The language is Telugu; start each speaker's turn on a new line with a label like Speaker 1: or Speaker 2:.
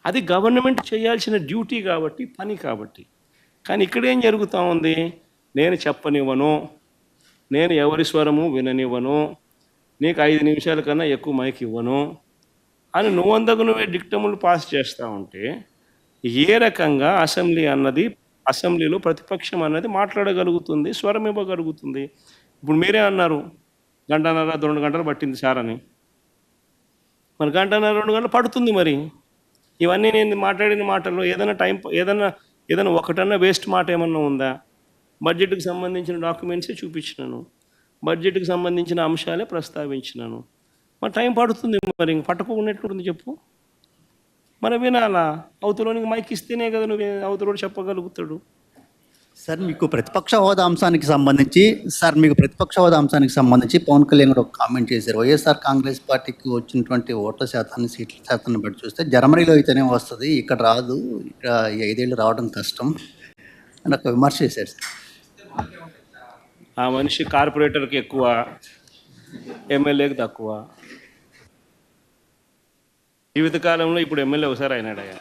Speaker 1: అది గవర్నమెంట్ చేయాల్సిన డ్యూటీ కాబట్టి, పని కాబట్టి. కానీ ఇక్కడేం జరుగుతూ ఉంది, నేను చెప్పనివ్వను, నేను ఎవరి స్వరము విననివ్వను, నీకు 5 నిమిషాల కన్నా ఎక్కువ మైక్ ఇవ్వను అని నువ్వందకు నువ్వే డిక్టములు పాస్ చేస్తూ ఉంటే ఏ రకంగా అసెంబ్లీలో ప్రతిపక్షం అన్నది మాట్లాడగలుగుతుంది, స్వరం ఇవ్వగలుగుతుంది? ఇప్పుడు మీరే అన్నారు గంటన్నర 2 గంటలు పట్టింది సార్ అని. మరి గంటన్నర 2 గంటలు పడుతుంది. మరి ఇవన్నీ నేను మాట్లాడిన మాటల్లో ఏదైనా ఒకటన్నా వేస్ట్ మాట ఏమన్నా ఉందా? బడ్జెట్కి సంబంధించిన డాక్యుమెంట్సే చూపించినాను, బడ్జెట్కి సంబంధించిన అంశాలే ప్రస్తావించినాను. మరి టైం పడుతుంది. మరి ఇంక పట్టుకోకున్నట్లుంది చెప్పు. మరి వినాలా? అవతలోనికి మైక్ ఇస్తేనే కదా నువ్వు అవతలోడు చెప్పగలుగుతాడు.
Speaker 2: సార్ మీకు ప్రతిపక్ష హోదా అంశానికి సంబంధించి పవన్ కళ్యాణ్ గారు ఒక కామెంట్ చేశారు. వైఎస్ఆర్ కాంగ్రెస్ పార్టీకి వచ్చినటువంటి ఓట్ల శాతాన్ని, సీట్ల శాతాన్ని బట్టి చూస్తే జర్మనీలో అయితేనే వస్తుంది, ఇక్కడ రాదు, ఇక్కడ 5 ఏళ్ళు రావడం కష్టం అని ఒక విమర్శ చేశారు సార్.
Speaker 1: ఆ మనిషి కార్పొరేటర్కి ఎక్కువ, ఎమ్మెల్యేకి తక్కువ. జీవితకాలంలో ఇప్పుడు ఎమ్మెల్యే ఒకసారి అయినాడయ్యా.